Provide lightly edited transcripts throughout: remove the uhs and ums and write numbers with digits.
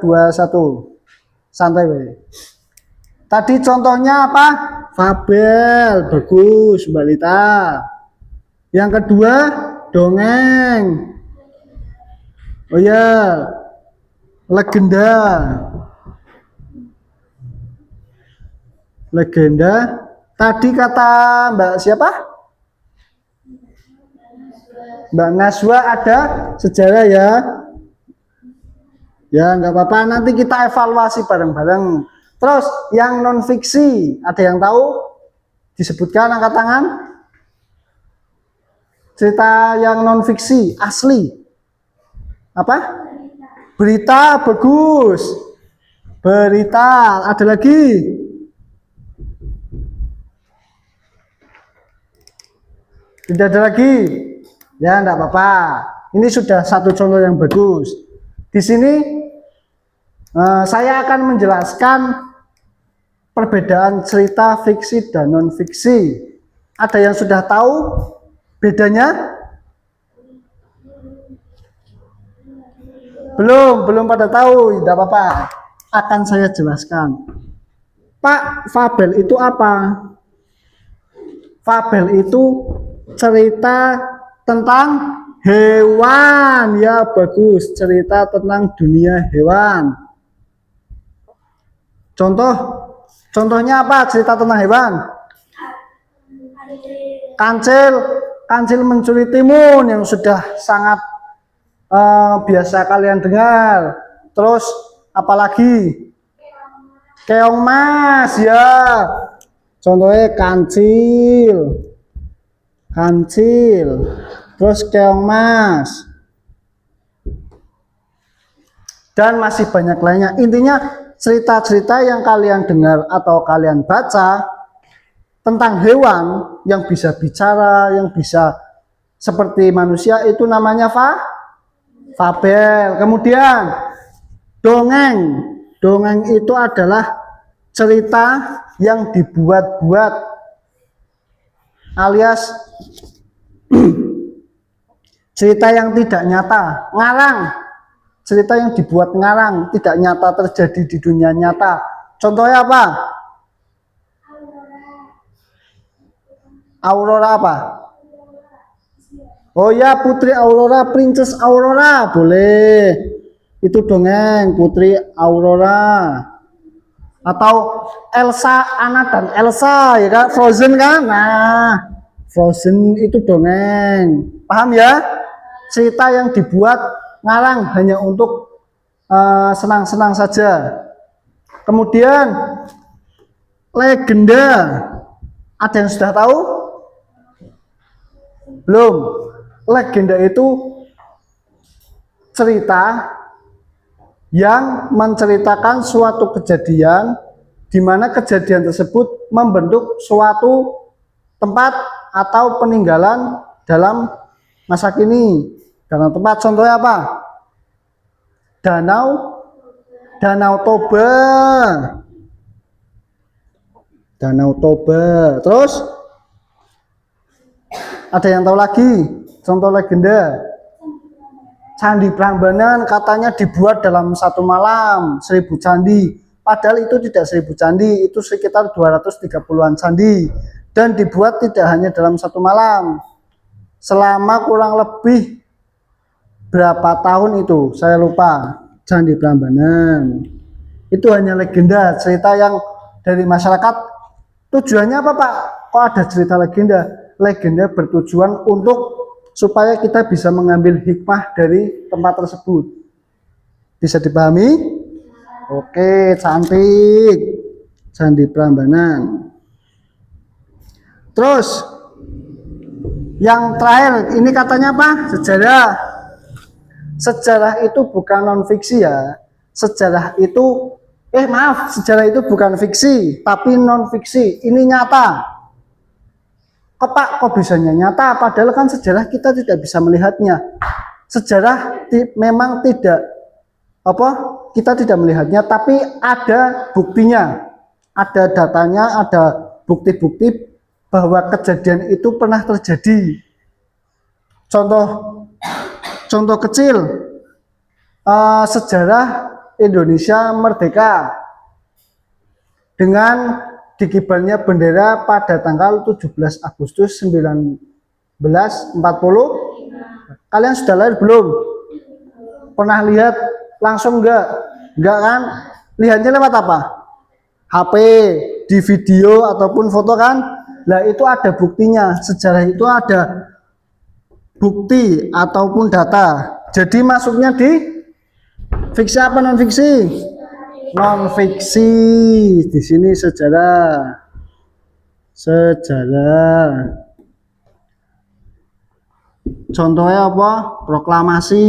2, 1. Santai we. Tadi contohnya apa? Fabel. Bagus, Mbak Lita. Yang kedua, dongeng. Oh ya, legenda. Legenda. Tadi kata Mbak siapa? Mbak Naswa ada sejarah ya. Ya nggak apa-apa, nanti kita evaluasi bareng-bareng. Terus yang non fiksi, ada yang tahu? Disebutkan angkat tangan. Cerita yang non fiksi asli apa? Berita. Bagus. Berita. Ada lagi? Tidak ada lagi? Ya enggak apa-apa. Ini sudah satu contoh yang bagus. Di sini saya akan menjelaskan perbedaan cerita fiksi dan non fiksi. Ada yang sudah tahu bedanya? Belum pada tahu. Tidak apa-apa. Akan saya jelaskan. Pak, fabel itu apa? Fabel itu cerita tentang hewan. Ya bagus, cerita tentang dunia hewan. Contohnya apa cerita tentang hewan? Kancil mencuri timun yang sudah sangat biasa kalian dengar. Terus apalagi? Keong mas ya. Contohnya kancil. Terus keong mas. Dan masih banyak lainnya. Intinya cerita-cerita yang kalian dengar atau kalian baca tentang hewan yang bisa bicara, yang bisa seperti manusia, itu namanya fabel. Kemudian dongeng itu adalah cerita yang dibuat-buat alias cerita yang tidak nyata. Ngarang, cerita yang dibuat ngarang, tidak nyata terjadi di dunia nyata. Contohnya apa? Aurora apa? Oh ya, Putri Aurora, Princess Aurora, boleh. Itu dongeng, Putri Aurora. Atau Elsa, Anna dan Elsa, ya kan? Frozen kan? Nah, Frozen itu dongeng. Paham ya? Cerita yang dibuat ngarang hanya untuk senang-senang saja. Kemudian legenda. Ada yang sudah tahu? Belum. Legenda itu cerita yang menceritakan suatu kejadian di mana kejadian tersebut membentuk suatu tempat atau peninggalan dalam masa kini. Dalam tempat, contohnya apa? Danau Toba. Terus ada yang tahu lagi contoh legenda? Candi Prambanan katanya dibuat dalam satu malam 1000 candi. Padahal itu tidak 1000 candi, itu sekitar 230-an candi. Dan dibuat tidak hanya dalam satu malam. Selama kurang lebih berapa tahun itu, saya lupa. Candi Prambanan. Itu hanya legenda, cerita yang dari masyarakat. Tujuannya apa Pak? Kok ada cerita legenda? Legenda bertujuan untuk supaya kita bisa mengambil hikmah dari tempat tersebut. Bisa dipahami? Oke, cantik. Candi Prambanan. Terus yang terakhir, ini katanya apa? Sejarah. Sejarah itu bukan non fiksi ya. Sejarah itu sejarah itu bukan fiksi, tapi non fiksi. Ini nyata. Kok bisanya nyata? Padahal kan sejarah kita tidak bisa melihatnya. Sejarah memang tidak kita tidak melihatnya, tapi ada buktinya, ada datanya, ada bukti-bukti bahwa kejadian itu pernah terjadi. Contoh kecil, sejarah Indonesia merdeka dengan dikibarnya bendera pada tanggal 17 Agustus 1940. Kalian sudah lahir belum? Pernah lihat langsung enggak? Enggak kan? Lihatnya lewat apa? HP, di video ataupun foto kan? Nah, itu ada buktinya. Sejarah itu ada bukti ataupun data. Jadi masuknya di fiksi apa non fiksi? Non fiksi. Di sini sejarah. Sejarah. Contohnya apa? Proklamasi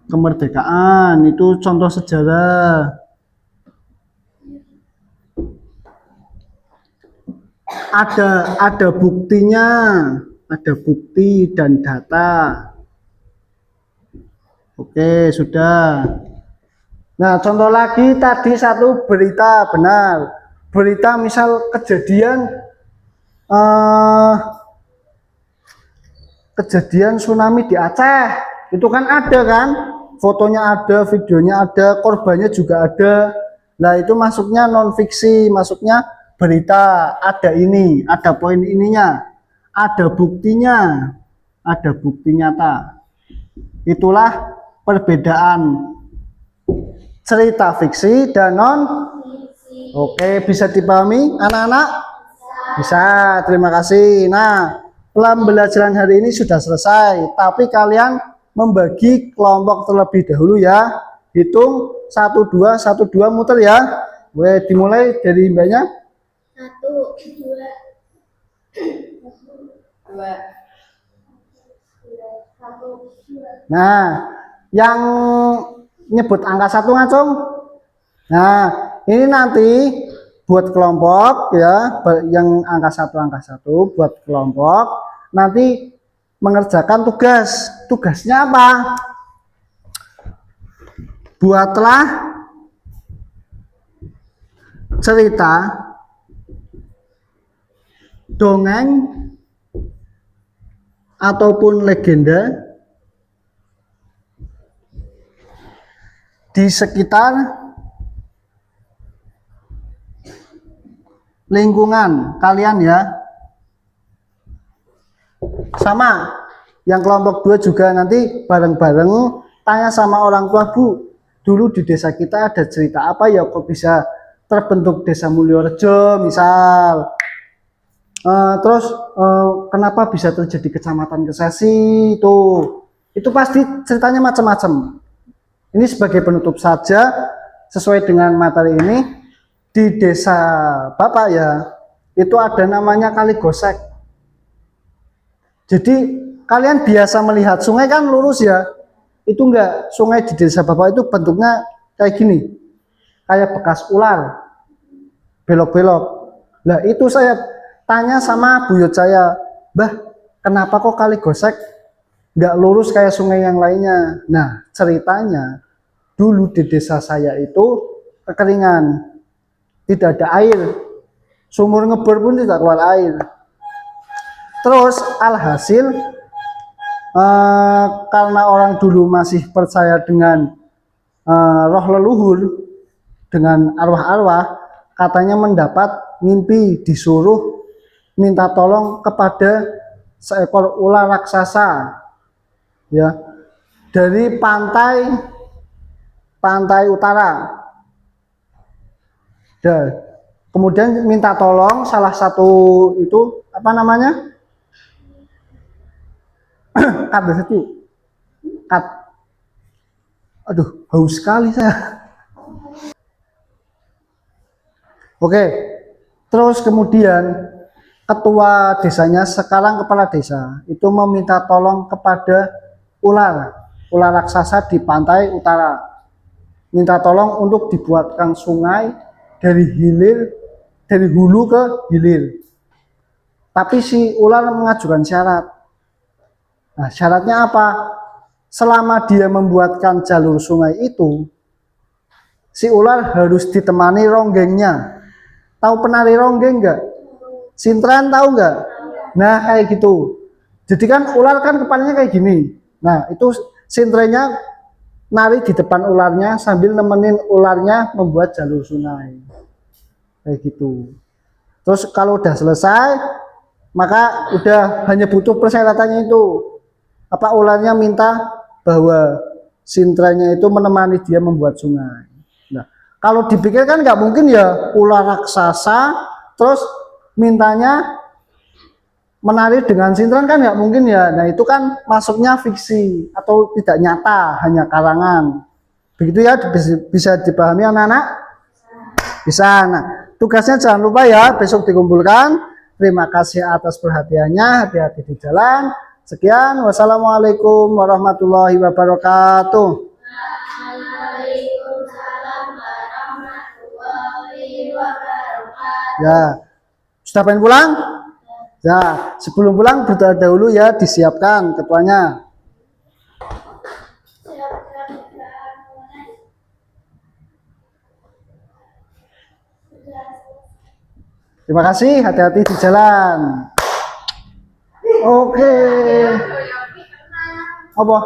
kemerdekaan, itu contoh sejarah. Ada buktinya, ada bukti dan data. Oke, sudah. Nah, contoh lagi tadi satu berita, benar. Berita misal kejadian tsunami di Aceh, itu kan ada kan? Fotonya ada, videonya ada, korbannya juga ada. Nah, itu masuknya non fiksi, masuknya berita. Ada ini, ada poin ininya, ada buktinya, ada bukti nyata. Itulah perbedaan cerita fiksi dan non fiksi. Oke, bisa dipahami anak-anak? Bisa, terima kasih. Nah, pembelajaran hari ini sudah selesai, tapi kalian membagi kelompok terlebih dahulu ya. Hitung 1 2 1 2 muter ya. Boleh dimulai dari mbaknya. 1 2 2 1. Nah, yang nyebut angka 1 ngacung. Nah, ini nanti buat kelompok ya, yang angka 1 buat kelompok nanti mengerjakan tugas. Tugasnya apa? Buatlah cerita, dongeng ataupun legenda di sekitar lingkungan kalian ya. Sama yang kelompok 2 juga nanti bareng-bareng tanya sama orang tua, Bu, dulu di desa kita ada cerita apa ya kok bisa terbentuk desa Mulyorejo misal. Terus kenapa bisa terjadi kecamatan Kesesi itu pasti ceritanya macam-macam. Ini sebagai penutup saja sesuai dengan materi ini. Di desa Bapak ya, itu ada namanya Kali Gosek. Jadi kalian biasa melihat sungai kan lurus ya. Itu enggak, sungai di desa Bapak itu bentuknya kayak gini. Kayak bekas ular. Belok-belok. Nah, itu saya tanya sama buyut saya, "Mbah, kenapa kok Kali Gosek enggak lurus kayak sungai yang lainnya?" Nah, ceritanya dulu di desa saya itu kekeringan. Tidak ada air, sumur ngebor pun tidak keluar air. Terus alhasil karena orang dulu masih percaya dengan roh leluhur, dengan arwah-arwah, katanya mendapat mimpi disuruh minta tolong kepada seekor ular raksasa ya, dari pantai utara. Dan kemudian minta tolong salah satu itu apa namanya? Aduh, haus sekali saya. Oke. Terus kemudian ketua desanya, sekarang kepala desa, itu meminta tolong kepada ular raksasa di pantai utara. Minta tolong untuk dibuatkan sungai dari hulu ke hilir. Tapi si ular mengajukan syarat. Nah, syaratnya apa? Selama dia membuatkan jalur sungai itu, si ular harus ditemani ronggengnya. Tahu penari ronggeng nggak? Sintren tahu nggak? Nah, kayak gitu. Jadi kan ular kan kepalanya kayak gini. Nah, itu Sintrenya nari di depan ularnya sambil nemenin ularnya membuat jalur sungai. Kayak gitu. Terus kalau udah selesai, maka udah hanya butuh persyaratannya itu. Apa ularnya minta bahwa sintrenya itu menemani dia membuat sungai. Nah, kalau dipikirkan nggak mungkin ya ular raksasa terus mintanya menari dengan sintren kan nggak mungkin ya. Nah itu kan masuknya fiksi atau tidak nyata, hanya karangan. Begitu ya, bisa dipahami anak-anak? Bisa. Nah, tugasnya jangan lupa ya besok dikumpulkan. Terima kasih atas perhatiannya. Hati-hati di jalan. Sekian. Wassalamualaikum warahmatullahi wabarakatuh. Waalaikumsalam warahmatullahi wabarakatuh. Ya, sudah pengen pulang? Ya, sebelum pulang berdoa dahulu ya, disiapkan ketuanya. Siapkan mulai. Terima kasih, hati-hati di jalan. Oke. Apa?